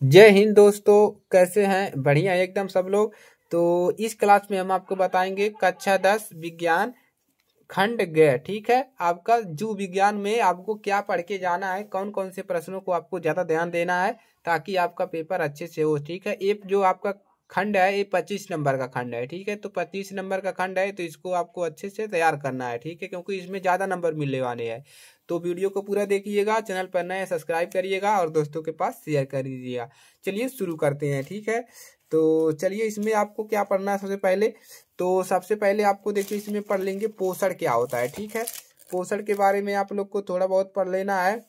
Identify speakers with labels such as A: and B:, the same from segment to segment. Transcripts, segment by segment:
A: जय हिंद दोस्तों। कैसे हैं? बढ़िया एकदम सब लोग। तो इस क्लास में हम आपको बताएंगे कक्षा 10 विज्ञान खंड ग। ठीक है, आपका जीव विज्ञान में आपको क्या पढ़ के जाना है, कौन कौन से प्रश्नों को आपको ज्यादा ध्यान देना है ताकि आपका पेपर अच्छे से हो। ठीक है, ये जो आपका खंड है ये 25 नंबर का खंड है। ठीक है, तो 25 नंबर का खंड है तो इसको आपको अच्छे से तैयार करना है। ठीक है, क्योंकि इसमें ज्यादा नंबर मिलने वाले हैं। तो वीडियो को पूरा देखिएगा, चैनल पर नए सब्सक्राइब करिएगा और दोस्तों के पास शेयर कर दीजिएगा। चलिए शुरू करते हैं। ठीक है, तो चलिए इसमें आपको क्या पढ़ना है सबसे पहले आपको देखिए इसमें पढ़ लेंगे पोषण क्या होता है। ठीक है, पोषण के बारे में आप लोग को थोड़ा बहुत पढ़ लेना है।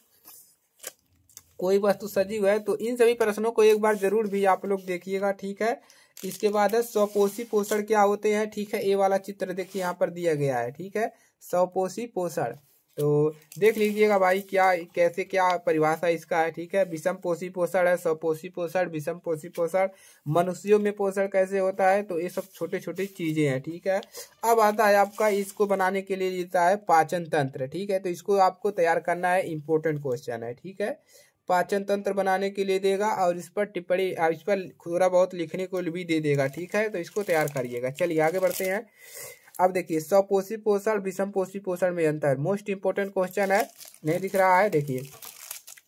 A: कोई वस्तु सजीव है तो इन सभी प्रश्नों को एक बार जरूर भी आप लोग देखिएगा। ठीक है, इसके बाद है स्वपोषी पोषण क्या होते हैं। ठीक है, ये वाला चित्र देखिए यहाँ पर दिया गया है। ठीक है, स्वपोषी पोषण तो देख लीजिएगा भाई क्या कैसे क्या परिभाषा इसका है। ठीक है, विषम पोषी पोषण है, स्वपोषी पोषण, विषम पोषी पोषण, मनुष्यों में पोषण कैसे होता है, तो ये सब छोटे छोटे चीजें हैं। ठीक है, अब आता है आपका इसको बनाने के लिए देता है पाचन तंत्र। ठीक है, तो इसको आपको तैयार करना है, इंपॉर्टेंट क्वेश्चन है। ठीक है, पाचन तंत्र बनाने के लिए देगा और इस पर टिप्पणी इस पर थोड़ा बहुत लिखने को भी दे देगा। ठीक है, तो इसको तैयार करिएगा। चलिए आगे बढ़ते हैं। अब देखिए स्वपोषी पोषण विषम पोषी पोषण में अंतर, मोस्ट इंपोर्टेंट क्वेश्चन है, नहीं दिख रहा है। देखिए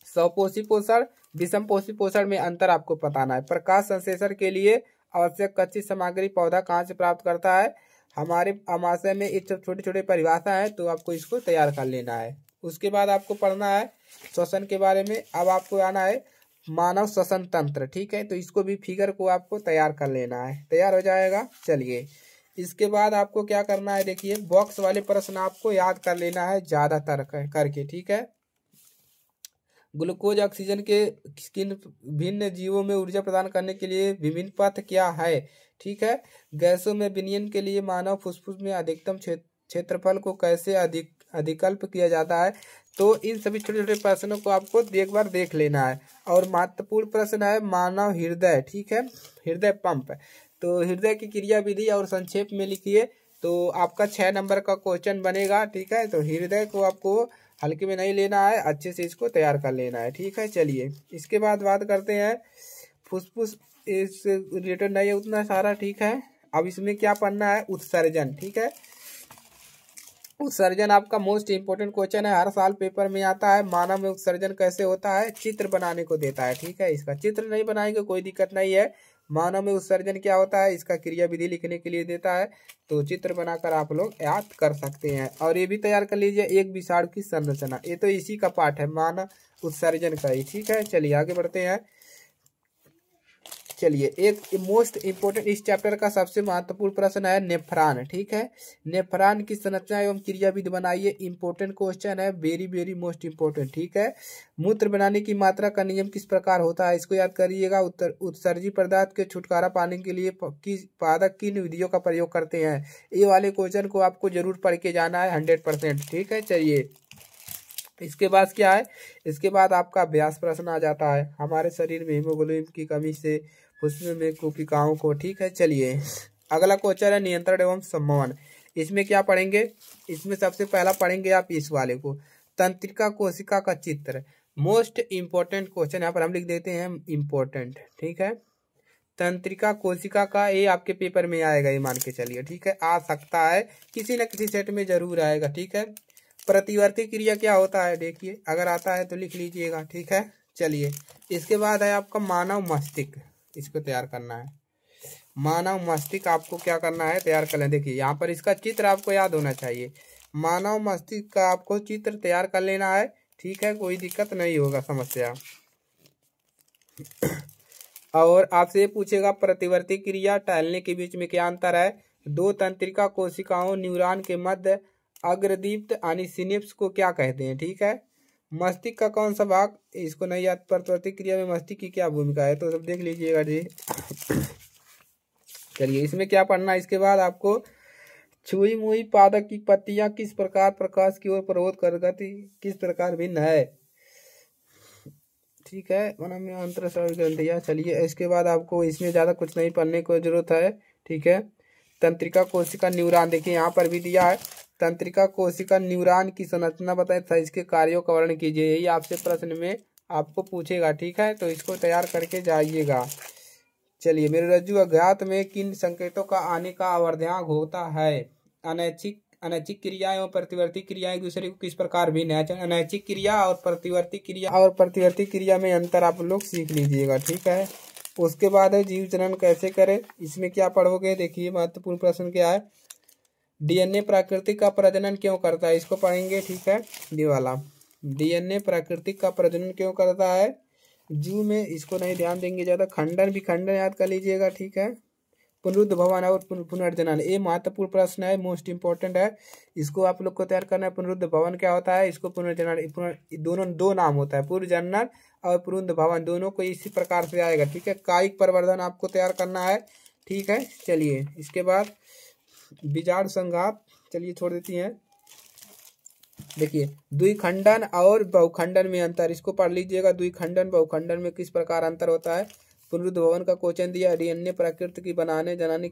A: स्वपोषी पोषण विषम पोषी पोषण में अंतर आपको बताना है। प्रकाश संश्लेषण के लिए आवश्यक कच्ची सामग्री पौधा कहाँ से प्राप्त करता है, हमारे आमाशय में ये छोटे छोटे परिभाषा है, तो आपको इसको तैयार कर लेना है। उसके बाद आपको पढ़ना है श्वसन के बारे में। अब आपको आना है मानव श्वसन तंत्र। ठीक है, तो इसको भी फिगर को आपको तैयार कर लेना है, तैयार हो जाएगा। चलिए इसके बाद आपको क्या करना है, देखिए बॉक्स वाले प्रश्न आपको याद कर लेना है ज्यादातर करके। ठीक है, ग्लूकोज ऑक्सीजन के किन भिन्न जीवों में ऊर्जा प्रदान करने के लिए विभिन्न पथ क्या है। ठीक है, गैसों में विनिमय के लिए मानव फुसफुस में अधिकतम क्षेत्रफल को कैसे अधिकल्प किया जाता है। तो इन सभी छोटे छोटे प्रश्नों को आपको एक बार देख लेना है। और महत्वपूर्ण प्रश्न है मानव हृदय। ठीक है, हृदय पंप, तो हृदय की क्रिया विधि और संक्षेप में लिखिए, तो आपका 6 नंबर का क्वेश्चन बनेगा। ठीक है, तो हृदय को आपको हल्के में नहीं लेना है, अच्छे से इसको तैयार कर लेना है। ठीक है, चलिए इसके बाद बात करते हैं फुसफुस, इस रिलेटेड नहीं है उतना सारा। ठीक है, अब इसमें क्या पढ़ना है, उत्सर्जन। ठीक है, उत्सर्जन आपका मोस्ट इंपोर्टेंट क्वेश्चन है, हर साल पेपर में आता है। मानव में उत्सर्जन कैसे होता है, चित्र बनाने को देता है। ठीक है, इसका चित्र नहीं बनाएंगे कोई दिक्कत नहीं है। मानव में उत्सर्जन क्या होता है, इसका क्रिया विधि लिखने के लिए देता है, तो चित्र बनाकर आप लोग याद कर सकते हैं। और ये भी तैयार कर लीजिए एक विषाणु की संरचना, ये तो इसी का पार्ट है, मानव उत्सर्जन का ही। ठीक है, चलिए आगे बढ़ते हैं। चलिए एक मोस्ट इंपोर्टेंट इस चैप्टर का सबसे महत्वपूर्ण प्रश्न है नेफ्रॉन। ठीक है, नेफ्रॉन की संरचना एवं क्रिया विधि बनाइए, इंपोर्टेंट क्वेश्चन है, वेरी वेरी मोस्ट इंपोर्टेंट। ठीक है, मूत्र बनाने की मात्रा का नियम किस प्रकार होता है, इसको याद करिएगा। उत्सर्जी पदार्थ के छुटकारा पाने के लिए पादक किन विधियों का प्रयोग करते हैं, ये वाले क्वेश्चन को आपको जरूर पढ़ के जाना है 100%। ठीक है, चलिए इसके बाद क्या है, इसके बाद आपका अभ्यास प्रश्न आ जाता है, हमारे शरीर में हीमोग्लोबिन की कमी से फुफ्फुस में कोशिकाओं को। ठीक है, चलिए अगला क्वेश्चन है नियंत्रण एवं समन्वय। इसमें क्या पढ़ेंगे, इसमें सबसे पहला पढ़ेंगे आप इस वाले को, तंत्रिका कोशिका का चित्र, मोस्ट इंपोर्टेंट क्वेश्चन यहाँ पर हम लिख देते हैं इम्पोर्टेंट। ठीक है, तंत्रिका कोशिका का ये आपके पेपर में आएगा, ये मान के चलिए। ठीक है, आ सकता है किसी न किसी सेट में जरूर आएगा। ठीक है, प्रतिवर्ती क्रिया क्या होता है, देखिए अगर आता है तो लिख लीजिएगा। ठीक है, चलिए इसके बाद है आपका मानव मस्तिष्क, इसको तैयार करना है। मानव मस्तिष्क आपको क्या करना है, तैयार कर लें। देखिए यहाँ पर इसका चित्र आपको याद होना चाहिए, मानव मस्तिष्क का आपको चित्र तैयार कर लेना है। ठीक है, कोई दिक्कत नहीं होगा समस्या। और आपसे पूछेगा प्रतिवर्ती क्रिया टहलने के बीच में क्या अंतर है। दो तंत्रिका कोशिकाओं न्यूरॉन के मध्य अग्रदीप्त यानी सिनेप्स को क्या कहते हैं। ठीक है, मस्तिष्क का कौन सा भाग, इसको नहीं याद, प्रतिवर्ती क्रिया में मस्तिष्क की क्या भूमिका है, तो सब देख लीजिएगा जी। चलिए इसमें क्या पढ़ना है, इसके बाद आपको छुई मुई पादप की पत्तियां किस प्रकार प्रकाश की ओर प्रवोध कर गति किस प्रकार भिन्न है। ठीक है, ग्रंथिया। चलिए इसके बाद आपको इसमें ज़्यादा कुछ नहीं पढ़ने को जरूरत है। ठीक है, तंत्रिका कोशिका न्यूरॉन, देखिए यहाँ पर भी दिया है, तंत्रिका कोशिका न्यूरॉन की संरचना बताए तथा इसके कार्यों का वर्णन कीजिए, यही आपसे प्रश्न में आपको पूछेगा, ठीक है। तो इसको तैयार करके जाइएगा। चलिए, मेरे रज्जु अज्ञात में किन संकेतों का आने का अवर्धांक होता है? अनैच्छिक अनैच्छिक क्रिया एवं प्रतिवर्ती क्रिया एक दूसरे को किस प्रकार भिन्न है? अनैच्छिक क्रिया और प्रतिवर्ती क्रिया में अंतर आप लोग सीख लीजिएगा, ठीक है। उसके बाद है जीव जनन कैसे करें, इसमें क्या पढ़ोगे? देखिए, महत्वपूर्ण प्रश्न क्या है। डीएनए प्राकृतिक का प्रजनन क्यों करता है, इसको पढ़ेंगे, ठीक है। ये वाला डीएनए प्राकृतिक का प्रजनन क्यों करता है जीव में, इसको नहीं ध्यान देंगे ज्यादा। खंडन याद कर लीजिएगा, ठीक है। पुनरुद्ध भवन और पुनर्जनन, ये महत्वपूर्ण प्रश्न है, मोस्ट इंपॉर्टेंट है, इसको आप लोग को तैयार करना है। पुनरुद्ध भवन क्या होता है, इसको पुनर्जनन, दोनों दो नाम होता है, पुनर्जनन और पुनरुद्ध भवन, दोनों को इसी प्रकार से आएगा, ठीक है। कायिक प्रवर्धन आपको तैयार करना है, ठीक है। चलिए, इसके बाद बीजाणु संघात, चलिए छोड़ देती हैं। देखिए, द्विखंडन और बहुखंडन में अंतर, इसको पढ़ लीजिएगा। द्विखंडन बहुखंडन में किस प्रकार अंतर होता है? पुनरुद्ध भवन का क्वेश्चन दिया, डीएनए प्रकृति की जनन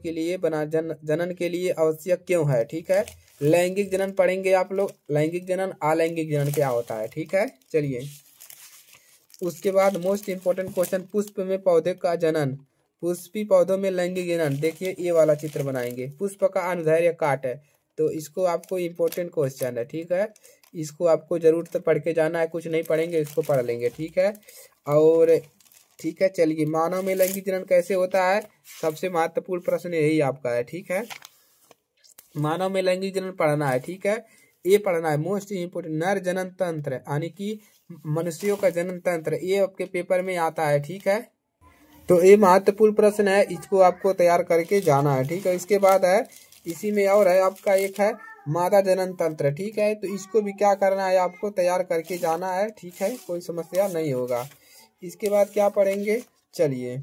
A: के लिए आवश्यक क्यों है, ठीक है। लैंगिक जनन पढ़ेंगे आप लोग, लैंगिक जनन अलैंगिक जनन क्या होता है, ठीक है। चलिए, उसके बाद मोस्ट इंपोर्टेंट क्वेश्चन, पुष्प में पौधे का जनन, पुष्पी पौधों में लैंगिक जनन। देखिए, ये वाला चित्र बनाएंगे, पुष्प का अनुदैर्घ्य काट है, तो इसको आपको इम्पोर्टेंट क्वेश्चन है, ठीक है। इसको आपको जरूर से पढ़ के जाना है, कुछ नहीं पढ़ेंगे इसको पढ़ लेंगे, ठीक है। और ठीक है, चलिए, मानव में लैंगिक जनन कैसे होता है, सबसे महत्वपूर्ण प्रश्न यही आपका है, ठीक है। मानव में लैंगिक जनन पढ़ना है, ठीक है, ये पढ़ना है, मोस्ट इम्पोर्टेंट। नर जनन तंत्र यानी कि मनुष्यों का जनन तंत्र, ये आपके पेपर में आता है, ठीक है। तो ये महत्वपूर्ण प्रश्न है, इसको आपको तैयार करके जाना है, ठीक है। इसके बाद है, इसी में और है आपका एक है मादा जनन तंत्र, ठीक है। तो इसको भी क्या करना है, आपको तैयार करके जाना है, ठीक है, कोई समस्या नहीं होगा। इसके बाद क्या पढ़ेंगे, चलिए,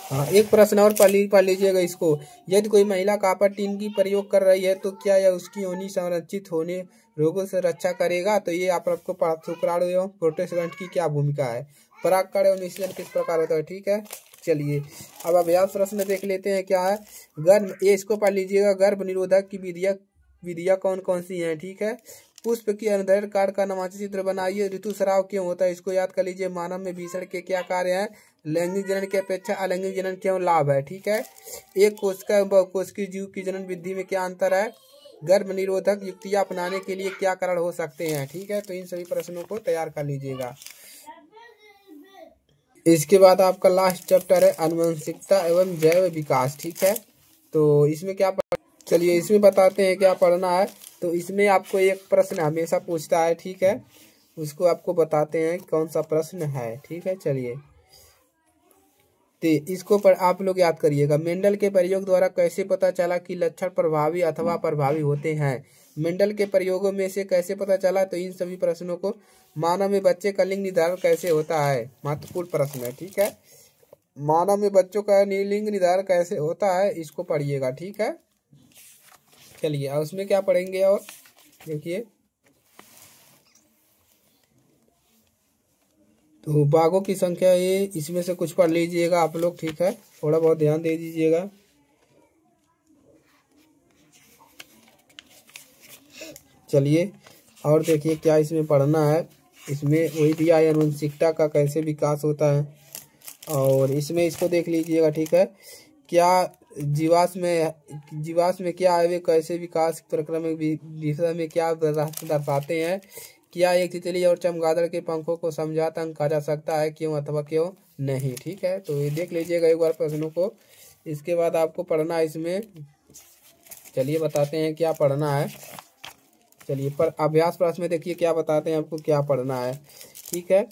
A: हाँ, एक प्रश्न और पढ़ लीजिएगा इसको। यदि कोई महिला कॉपर टीन की प्रयोग कर रही है तो क्या यह उसकी योनि संरक्षित होने रोगों से रक्षा करेगा? तो ये आपको शुक्राणु एवं प्रोटेस्टेंट की क्या भूमिका है? परागकण एवं निषेचन किस प्रकार होता है, ठीक है। चलिए, अब अभ्यास प्रश्न देख लेते हैं क्या है। ये इसको पढ़ लीजिएगा। गर्भ निरोधक की विधियां कौन कौन सी हैं, ठीक है। पुष्प की अनुदैर्घ्य काट का नवाचार चित्र बनाइए। ऋतुस्राव क्यों होता है, इसको याद कर लीजिए। मानव में भीषण के क्या कार्य हैं? लैंगिक जनन की अपेक्षा अलैंगिक जनन क्यों लाभ है, ठीक है। एक कोशिकीय जीव की जनन वृद्धि में क्या अंतर है? गर्भ निरोधक युक्तियां अपनाने के लिए क्या कारण हो सकते हैं, ठीक है। तो इन सभी प्रश्नों को तैयार कर लीजिएगा। इसके बाद आपका लास्ट चैप्टर है आनुवंशिकता एवं जैव विकास, ठीक है। तो इसमें क्या चलिए, इसमें बताते हैं क्या पढ़ना है। तो इसमें आपको एक प्रश्न हमेशा पूछता है, ठीक है, उसको आपको बताते हैं कौन सा प्रश्न है, ठीक है। चलिए, तो इसको पर आप लोग याद करिएगा। मेंडल के प्रयोग द्वारा कैसे पता चला कि लक्षण प्रभावी अथवा प्रभावी होते हैं? मेंडल के प्रयोगों में से कैसे पता चला? तो इन सभी प्रश्नों को, मानव में बच्चे का लिंग निर्धारण कैसे होता है, महत्वपूर्ण प्रश्न है, ठीक है। मानव में बच्चों का लिंग निर्धारण कैसे होता है, इसको पढ़िएगा, ठीक है। चलिए, उसमें क्या पढ़ेंगे और देखिए, तो बाघों की संख्या, ये इसमें से कुछ पढ़ लीजिएगा आप लोग, ठीक है, थोड़ा बहुत ध्यान दे दीजिएगा। चलिए, और देखिए क्या इसमें पढ़ना है। इसमें वही दिया है, आनुवंशिकता का कैसे विकास होता है, और इसमें इसको देख लीजिएगा, ठीक है। क्या जीवाश्म में क्या है, वे कैसे विकास प्रक्रम दिशा में क्या दर्शाते हैं? क्या एक तितली और चमगादड़ के पंखों को समझाता अंक कहा जा सकता है, क्यों अथवा क्यों नहीं, ठीक है। तो ये देख लीजिएगा एक बार प्रश्नों को। इसके बाद आपको पढ़ना है इसमें, चलिए बताते हैं क्या पढ़ना है। चलिए, पर अभ्यास प्रश्न में देखिए क्या बताते हैं आपको क्या पढ़ना है, ठीक है।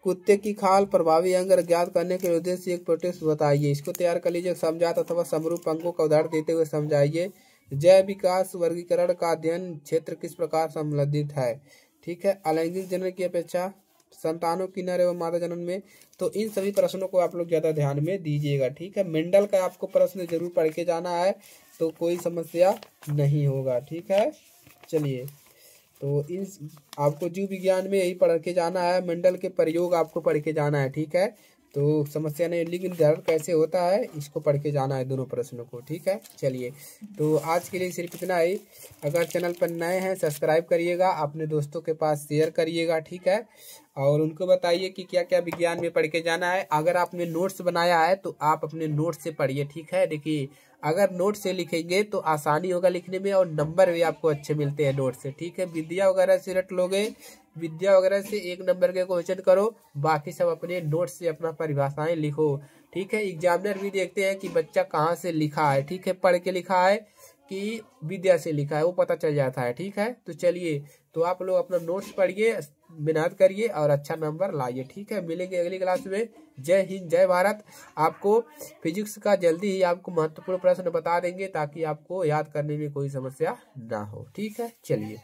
A: कुत्ते की खाल प्रभावी अंग ज्ञात करने के उद्देश्य से एक प्रोटेस्ट बताइए, इसको तैयार कर लीजिए। समझात अथवा समरूप अंगों का उदाहरण देते हुए समझाइए। जैव विकास वर्गीकरण का अध्ययन क्षेत्र किस प्रकार संबंधित है, ठीक है। अलैंगिक जनन की अपेक्षा संतानों की नर एवं मादा जनन में, तो इन सभी प्रश्नों को आप लोग ज्यादा ध्यान में दीजिएगा, ठीक है। मेंडल का आपको प्रश्न जरूर पढ़ के जाना है, तो कोई समस्या नहीं होगा, ठीक है। चलिए, तो इन आपको जीव विज्ञान में यही पढ़ के जाना है। मेंडल के प्रयोग आपको पढ़ के जाना है, ठीक है। तो समस्या नहीं, लेकिन निर्धारण कैसे होता है इसको पढ़ के जाना है दोनों प्रश्नों को, ठीक है। चलिए, तो आज के लिए सिर्फ इतना ही। अगर चैनल पर नए हैं सब्सक्राइब करिएगा, अपने दोस्तों के पास शेयर करिएगा, ठीक है। और उनको बताइए कि क्या क्या विज्ञान में पढ़ के जाना है। अगर आपने नोट्स बनाया है तो आप अपने नोट्स से पढ़िए, ठीक है। देखिए, अगर नोट से लिखेंगे तो आसानी होगा लिखने में और नंबर भी आपको अच्छे मिलते हैं नोट से, ठीक है। विद्या वगैरह से रट लोगे, विद्या वगैरह से 1 नंबर के क्वेश्चन करो, बाकी सब अपने नोट से अपना परिभाषाएं लिखो, ठीक है। एग्जामिनर भी देखते हैं कि बच्चा कहाँ से लिखा है, ठीक है, पढ़ के लिखा है कि विद्या से लिखा है, वो पता चल जाता है, ठीक है। तो चलिए, तो आप लोग अपना नोट्स पढ़िए, मेहनत करिए और अच्छा नंबर लाइए, ठीक है। मिलेंगे अगली क्लास में। जय हिंद, जय भारत। आपको फिजिक्स का जल्दी ही आपको महत्वपूर्ण प्रश्न बता देंगे ताकि आपको याद करने में कोई समस्या ना हो, ठीक है। चलिए।